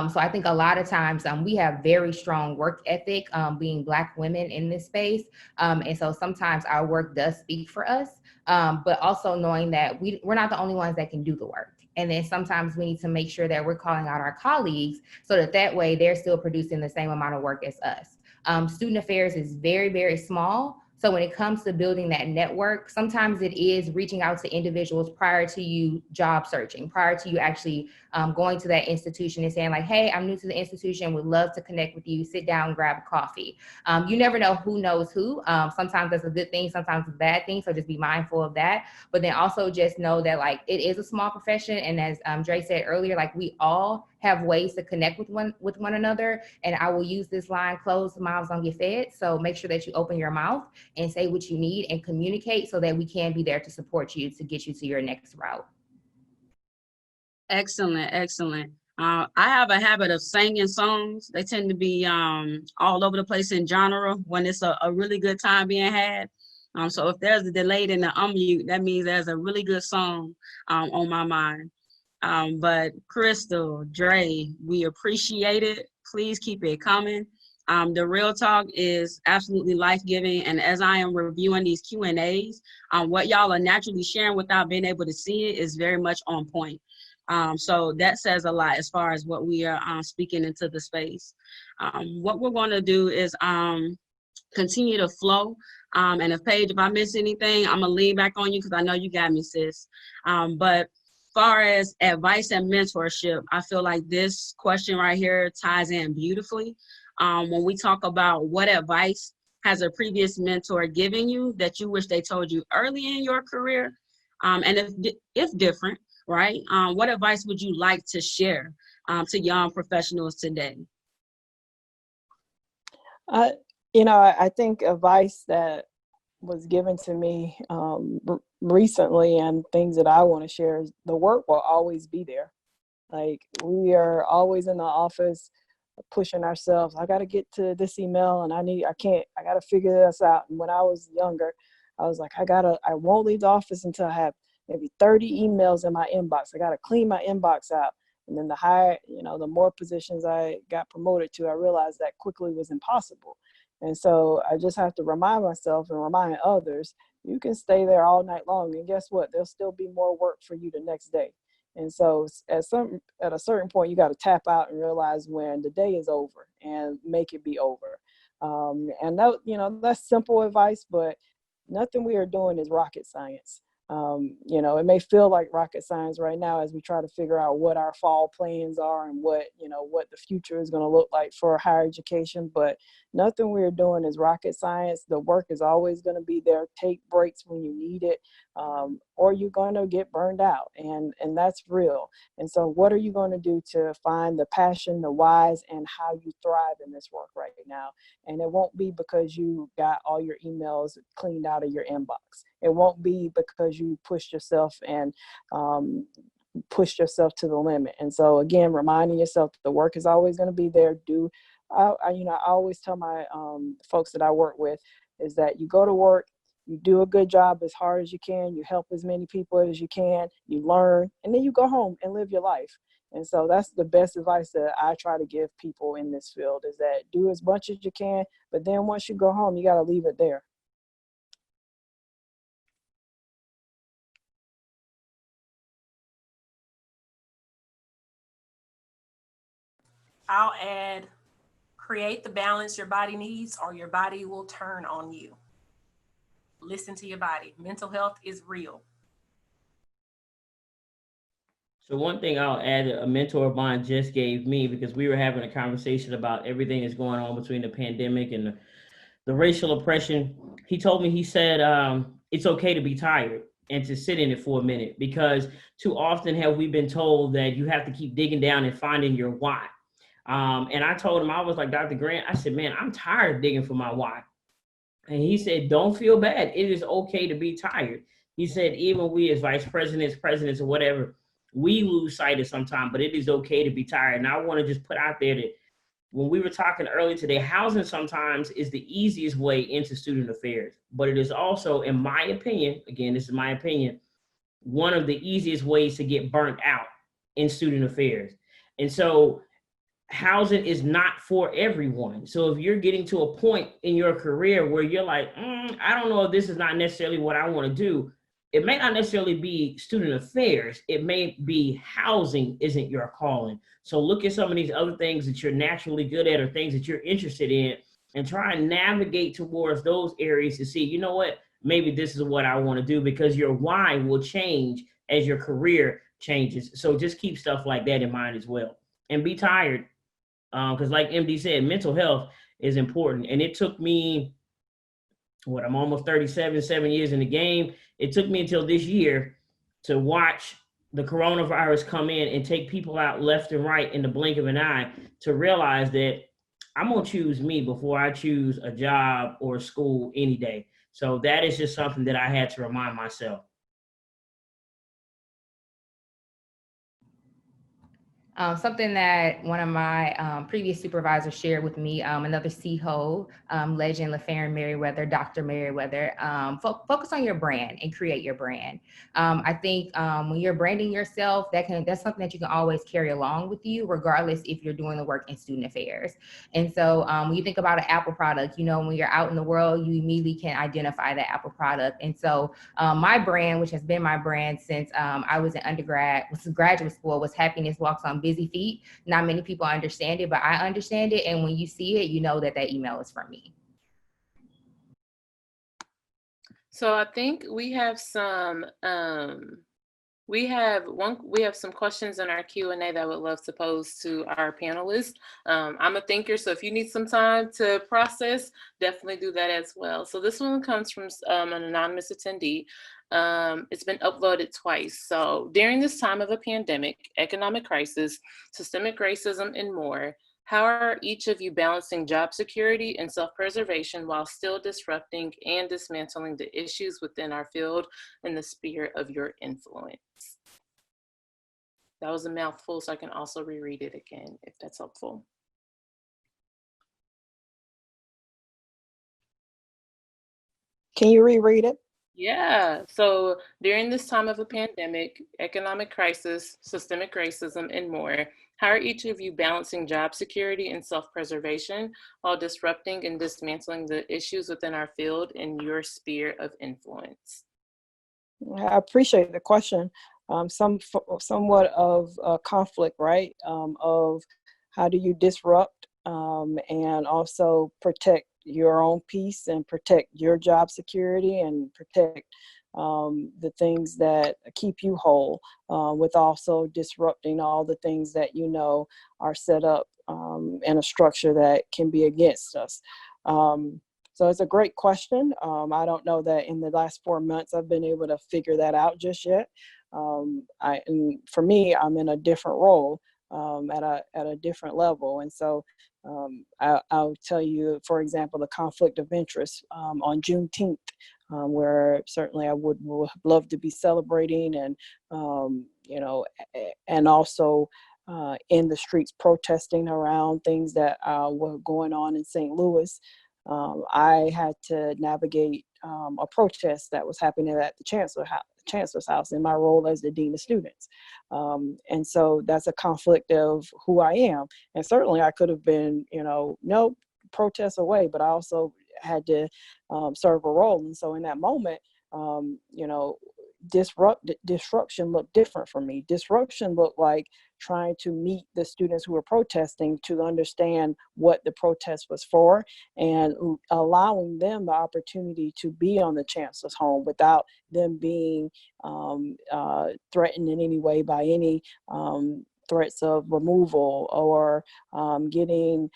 So I think a lot of times we have very strong work ethic, being Black women in this space. And so sometimes our work does speak for us, but also knowing that we're not the only ones that can do the work. And then sometimes we need to make sure that we're calling out our colleagues so that way they're still producing the same amount of work as us. Student affairs is very, very small. So when it comes to building that network, sometimes it is reaching out to individuals prior to you job searching, prior to you actually going to that institution and saying like, hey, I'm new to the institution, would love to connect with you, sit down, grab a coffee. You never know who knows who. Sometimes that's a good thing, sometimes it's a bad thing. So just be mindful of that. But then also just know that like it is a small profession. And as Dre said earlier, like we all have ways to connect with one another. And I will use this line, closed mouths don't get fed. So make sure that you open your mouth and say what you need and communicate so that we can be there to support you to get you to your next route. Excellent, excellent. I have a habit of singing songs. They tend to be all over the place in genre when it's a really good time being had. So if there's a delay in the unmute, that means there's a really good song on my mind. But Crystal, Dre, we appreciate it. Please keep it coming. The real talk is absolutely life-giving. And as I am reviewing these Q&As, what y'all are naturally sharing without being able to see it is very much on point. So that says a lot as far as what we are speaking into the space. What we're going to do is continue to flow. And if Paige, if I miss anything, I'm going to lean back on you because I know you got me, sis. But far as advice and mentorship, I feel like this question right here ties in beautifully. When we talk about what advice has a previous mentor given you that you wish they told you early in your career, and if different, right? What advice would you like to share to young professionals today? I think advice that was given to me recently and things that I want to share is the work will always be there. Like we are always in the office pushing ourselves. I got to get to this email and I got to figure this out. And when I was younger, I was like, I won't leave the office until I have maybe 30 emails in my inbox. I got to clean my inbox out. And then the more positions I got promoted to, I realized that quickly was impossible. And so I just have to remind myself and remind others, you can stay there all night long. And guess what? There'll still be more work for you the next day. And so at a certain point, you got to tap out and realize when the day is over and make it be over. And that's simple advice, but nothing we are doing is rocket science. It may feel like rocket science right now as we try to figure out what our fall plans are and what the future is going to look like for higher education, but nothing we're doing is rocket science. The work is always going to be there. Take breaks when you need it, or you're going to get burned out, and that's real. And so what are you going to do to find the passion, the whys, and how you thrive in this work right now? And it won't be because you got all your emails cleaned out of your inbox. It won't be because you pushed yourself and pushed yourself to the limit. And so again, reminding yourself that the work is always going to be there. I always tell my folks that I work with is that you go to work, you do a good job as hard as you can, you help as many people as you can, you learn, and then you go home and live your life. And so that's the best advice that I try to give people in this field is that do as much as you can, but then once you go home, you got to leave it there. I'll add, create the balance your body needs or your body will turn on you. Listen to your body. Mental health is real. So one thing I'll add, a mentor of mine just gave me, because we were having a conversation about everything that's going on between the pandemic and the racial oppression. He told me, he said, it's okay to be tired and to sit in it for a minute, because too often have we been told that you have to keep digging down and finding your why. And I told him, I was like, Dr. Grant, I said, man, I'm tired of digging for my why. And he said, don't feel bad. It is okay to be tired. He said, even we as vice presidents or whatever, we lose sight of sometimes, but it is okay to be tired. And I want to just put out there that when we were talking earlier today, housing sometimes is the easiest way into student affairs, but it is also, in my opinion, again, this is my opinion, one of the easiest ways to get burnt out. in student affairs. And so housing is not for everyone. So if you're getting to a point in your career where you're like, I don't know if this is not necessarily what I want to do, it may not necessarily be student affairs. It may be housing isn't your calling. So look at some of these other things that you're naturally good at or things that you're interested in and try and navigate towards those areas to see, you know what, maybe this is what I want to do, because your why will change as your career changes. So just keep stuff like that in mind as well. And be tired, because like MD said, mental health is important. And it took me, I'm almost 37, 7 years in the game. It took me until this year to watch the coronavirus come in and take people out left and right in the blink of an eye, to realize that I'm going to choose me before I choose a job or a school any day. So that is just something that I had to remind myself. Something that one of my previous supervisors shared with me, another CHO legend, LaFarron Merriweather, Dr. Merriweather, focus on your brand and create your brand. I think when you're branding yourself, that's something that you can always carry along with you, regardless if you're doing the work in student affairs. And so when you think about an Apple product, when you're out in the world, you immediately can identify that Apple product. And so my brand, which has been my brand since I was in graduate school, was Happiness Walks on Busy Feet. Not many people understand it, but I understand it. And when you see it, you know that email is from me. So I think we have some we have some questions in our Q&A that I would love to pose to our panelists. I'm a thinker, so if you need some time to process, definitely do that as well. So this one comes from an anonymous attendee. It's been uploaded twice. So during this time of a pandemic, economic crisis, systemic racism, and more, how are each of you balancing job security and self-preservation while still disrupting and dismantling the issues within our field in the sphere of your influence? That was a mouthful, so I can also reread it again if that's helpful. Can you reread it? Yeah, so during this time of a pandemic, economic crisis, systemic racism, and more, how are each of you balancing job security and self-preservation while disrupting and dismantling the issues within our field in your sphere of influence? I appreciate the question. Somewhat of a conflict, right? Of how do you disrupt and also protect your own peace and protect your job security and protect the things that keep you whole, with also disrupting all the things that are set up in a structure that can be against us. So it's a great question. I don't know that in the last 4 months I've been able to figure that out just yet. And for me, I'm in a different role at a different level, and so I'll tell you, for example, the conflict of interest on Juneteenth, where certainly I would love to be celebrating, and and also in the streets protesting around things that were going on in St. Louis. I had to navigate a protest that was happening at the chancellor's house in my role as the dean of students. And so that's a conflict of who I am. And certainly I could have been, no, protest away, but I also had to serve a role. And so in that moment, disruption looked different for me. Disruption looked like trying to meet the students who were protesting to understand what the protest was for, and allowing them the opportunity to be on the chancellor's home without them being threatened in any way by any threats of removal or getting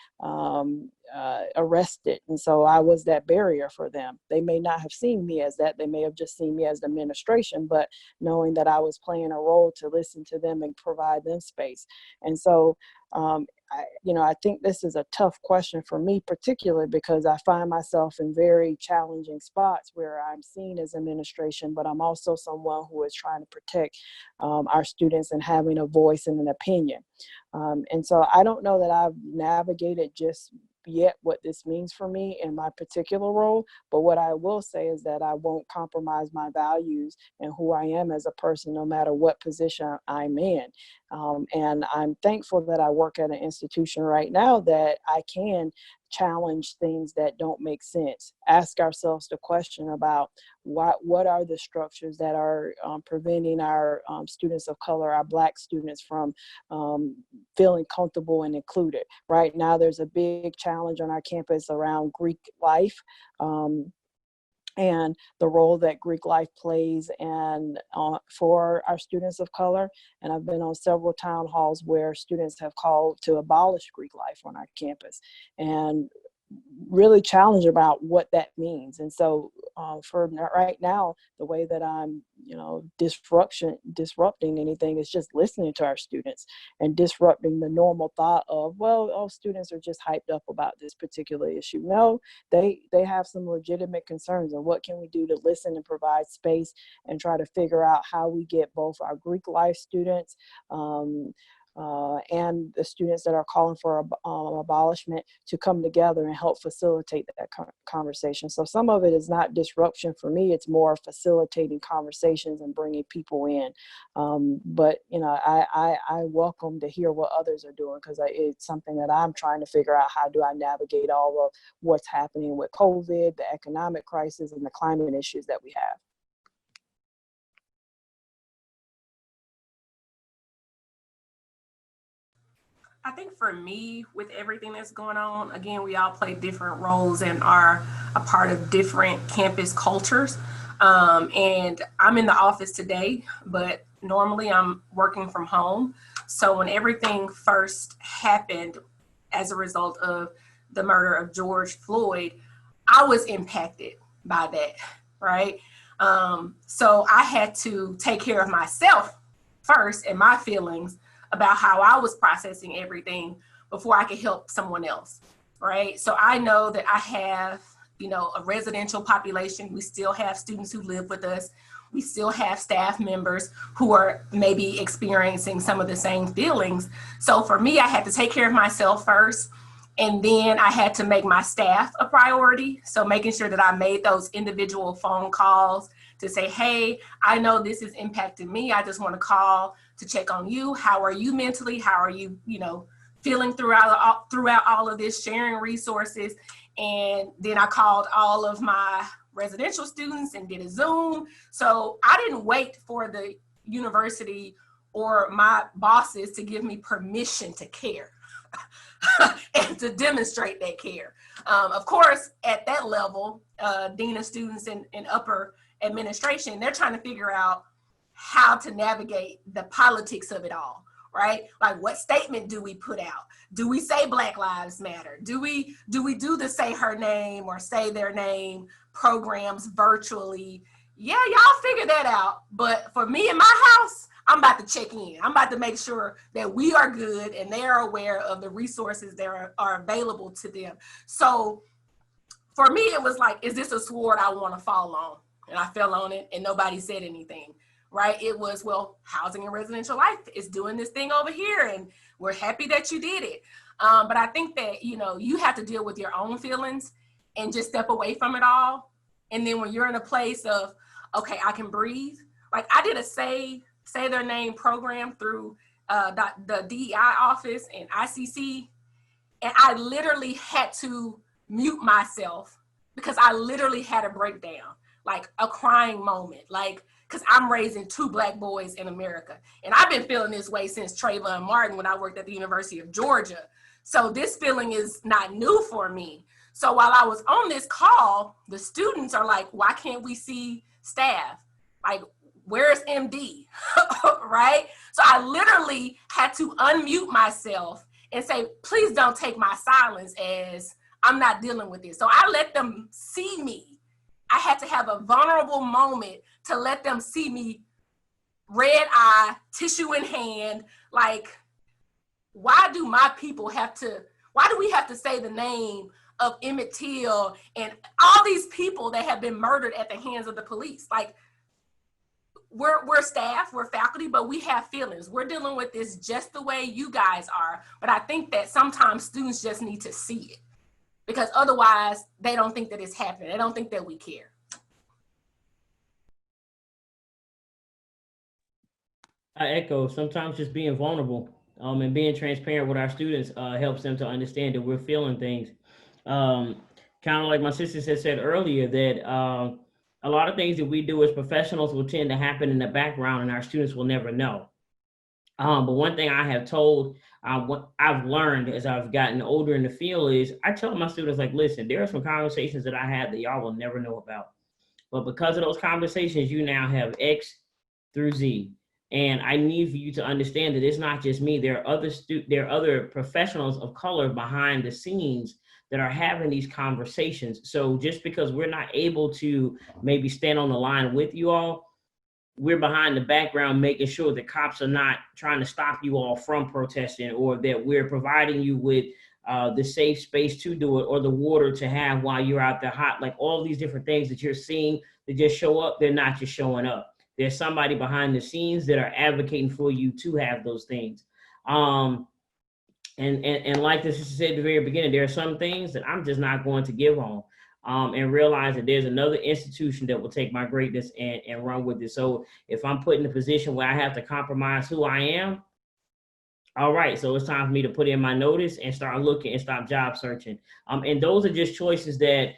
arrested. And so I was that barrier for them. They may not have seen me as that. They may have just seen me as the administration, but knowing that I was playing a role to listen to them and provide them space. And so I think this is a tough question for me, particularly because I find myself in very challenging spots where I'm seen as administration, but I'm also someone who is trying to protect our students and having a voice and an opinion. And so I don't know that I've navigated just yet what this means for me in my particular role, but what I will say is that I won't compromise my values and who I am as a person, no matter what position I'm in. And I'm thankful that I work at an institution right now that I can challenge things that don't make sense. Ask ourselves the question about what are the structures that are preventing our students of color, our Black students, from feeling comfortable and included. Right now, there's a big challenge on our campus around Greek life. And the role that Greek life plays and for our students of color. And I've been on several town halls where students have called to abolish Greek life on our campus and really challenged about what that means. And so for right now, the way that I'm, disrupting anything is just listening to our students and disrupting the normal thought of, well, all students are just hyped up about this particular issue. No, they have some legitimate concerns, and what can we do to listen and provide space and try to figure out how we get both our Greek life students and the students that are calling for abolishment to come together and help facilitate that conversation. So some of it is not disruption for me, it's more facilitating conversations and bringing people in. But I welcome to hear what others are doing, because it's something that I'm trying to figure out. How do I navigate all of what's happening with COVID, the economic crisis, and the climate issues that we have? I think for me, with everything that's going on, again, we all play different roles and are a part of different campus cultures. And I'm in the office today, but normally I'm working from home. So when everything first happened as a result of the murder of George Floyd, I was impacted by that, right? So I had to take care of myself first and my feelings about how I was processing everything before I could help someone else, right? So I know that I have, a residential population. We still have students who live with us. We still have staff members who are maybe experiencing some of the same feelings. So for me, I had to take care of myself first. And then I had to make my staff a priority. So making sure that I made those individual phone calls to say, hey, I know this is impacting me. I just want to call to check on you. How are you mentally? How are you, feeling throughout all of this, sharing resources? And then I called all of my residential students and did a Zoom. So I didn't wait for the university or my bosses to give me permission to care and to demonstrate that care. Of course, at that level, dean of students and upper administration, they're trying to figure out how to navigate the politics of it all, right? Like, what statement do we put out? Do we say Black Lives Matter? Do we do the say her name or say their name programs virtually? Yeah, y'all figure that out. But for me in my house, I'm about to check in. I'm about to make sure that we are good and they are aware of the resources that are available to them. So for me, it was like, is this a sword I want to fall on? And I fell on it and nobody said anything, right? It was, well, Housing and Residential Life is doing this thing over here and we're happy that you did it. But I think that, you have to deal with your own feelings and just step away from it all. And then when you're in a place of, okay, I can breathe. Like, I did a say their name program through the DEI office and ICC. And I literally had to mute myself because I literally had a breakdown, like a crying moment, like, because I'm raising 2 Black boys in America. And I've been feeling this way since Trayvon Martin when I worked at the University of Georgia. So this feeling is not new for me. So while I was on this call, the students are like, why can't we see staff? Like, where's MD, right? So I literally had to unmute myself and say, please don't take my silence as I'm not dealing with this. So I let them see me. I had to have a vulnerable moment to let them see me, red eye, tissue in hand. Like, why do we have to say the name of Emmett Till and all these people that have been murdered at the hands of the police? Like, we're staff, we're faculty, but we have feelings. We're dealing with this just the way you guys are. But I think that sometimes students just need to see it, because otherwise they don't think that it's happening. They don't think that we care. I echo. Sometimes just being vulnerable and being transparent with our students helps them to understand that we're feeling things. Um, kind of like my sisters had said earlier, that a lot of things that we do as professionals will tend to happen in the background, and our students will never know. But one thing I have told, what I've learned as I've gotten older in the field is I tell my students, like, listen, there are some conversations that I had that y'all will never know about. But because of those conversations, you now have X through Z. And I need for you to understand that it's not just me. There are other professionals of color behind the scenes that are having these conversations. So just because we're not able to maybe stand on the line with you all, we're behind the background making sure that cops are not trying to stop you all from protesting, or that we're providing you with the safe space to do it, or the water to have while you're out there hot. Like all these different things that you're seeing that just show up, they're not just showing up. There's somebody behind the scenes that are advocating for you to have those things. And like this is said at the very beginning, there are some things that I'm just not going to give on. And realize that there's another institution that will take my greatness and run with it. So if I'm put in a position where I have to compromise who I am, all right, so it's time for me to put in my notice and start looking and stop job searching. And those are just choices that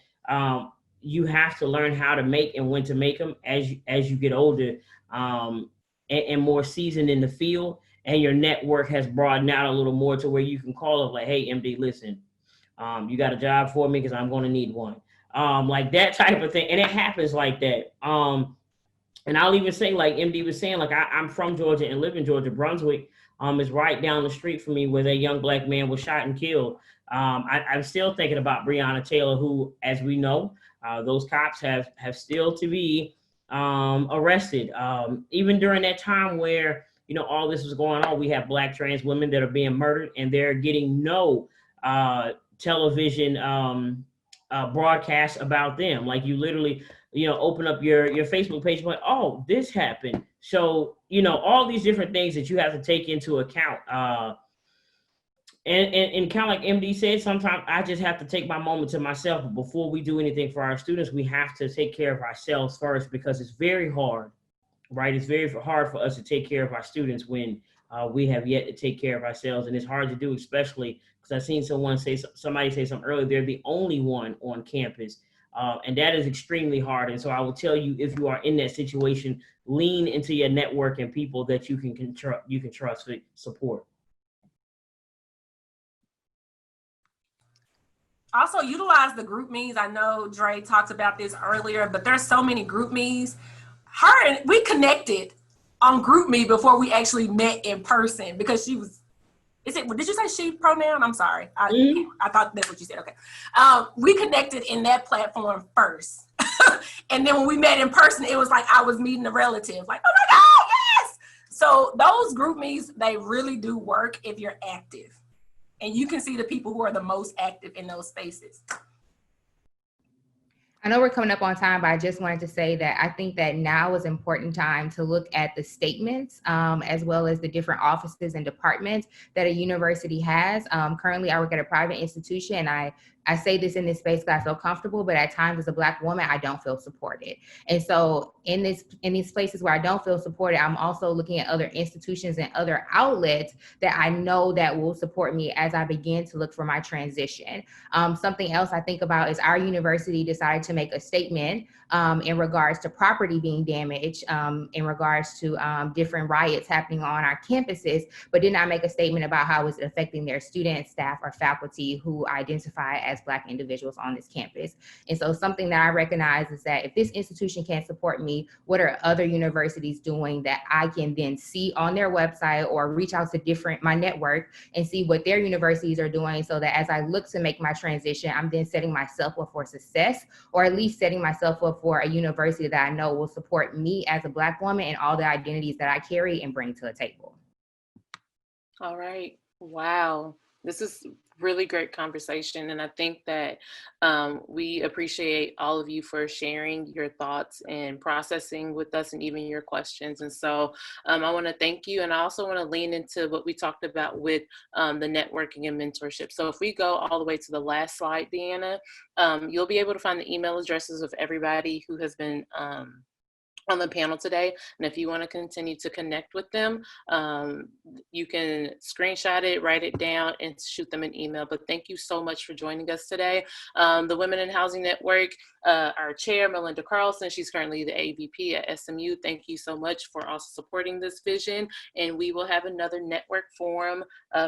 you have to learn how to make and when to make them as you get older and more seasoned in the field, and your network has broadened out a little more to where you can call up like, hey, MD, listen, you got a job for me because I'm going to need one. Like that type of thing. And it happens like that. And I'll even say, like MD was saying, like I'm from Georgia and live in Georgia. Brunswick is right down the street from me, where that young black man was shot and killed. I'm still thinking about Breonna Taylor, who, as we know, those cops have still to be arrested. Even during that time where, you know, all this was going on, we have black trans women that are being murdered, and they're getting no television broadcast about them. Like you literally, you know, open up your Facebook page, like, oh, this happened. So, you know, all these different things that you have to take into account. And kind of like MD said, sometimes I just have to take my moment to myself. But before we do anything for our students, we have to take care of ourselves first, because it's very hard, right? It's very hard for us to take care of our students when we have yet to take care of ourselves. And it's hard to do, especially because I've seen somebody say something earlier, they're the only one on campus. And that is extremely hard. And so I will tell you, if you are in that situation, lean into your network and people that you can trust for support. Also, utilize the group me's. I know Dre talked about this earlier, but there's so many group me's. We connected on group me before we actually met in person, because she was, did you say she pronoun? I'm sorry. I thought that's what you said. Okay. We connected in that platform first. And then when we met in person, it was like I was meeting a relative. Like, oh my God, yes. So those group me's, they really do work if you're active. And you can see the people who are the most active in those spaces. I know we're coming up on time, but I just wanted to say that I think that now is an important time to look at the statements as well as the different offices and departments that a university has. Currently, I work at a private institution, and I say this in this space because I feel comfortable, but at times as a Black woman, I don't feel supported. And so in these places where I don't feel supported, I'm also looking at other institutions and other outlets that I know that will support me as I begin to look for my transition. Something else I think about is our university decided to make a statement in regards to property being damaged, in regards to different riots happening on our campuses, but did not make a statement about how it's affecting their students, staff, or faculty who identify as Black individuals on this campus. And so something that I recognize is that if this institution can't support me, what are other universities doing that I can then see on their website or reach out to my network and see what their universities are doing, so that as I look to make my transition, I'm then setting myself up for success, or at least setting myself up for a university that I know will support me as a Black woman and all the identities that I carry and bring to the table. All right. Wow. This is really great conversation. And I think that we appreciate all of you for sharing your thoughts and processing with us, and even your questions. And so I want to thank you. And I also want to lean into what we talked about with the networking and mentorship. So if we go all the way to the last slide, Deanna, you'll be able to find the email addresses of everybody who has been on the panel today. And if you want to continue to connect with them, you can screenshot it, write it down, and shoot them an email. But thank you so much for joining us today. The Women in Housing Network, our chair, Melinda Carlson, she's currently the AVP at SMU. Thank you so much for also supporting this vision. And we will have another network forum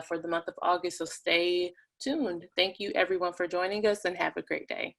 for the month of August, so stay tuned. Thank you everyone for joining us, and have a great day.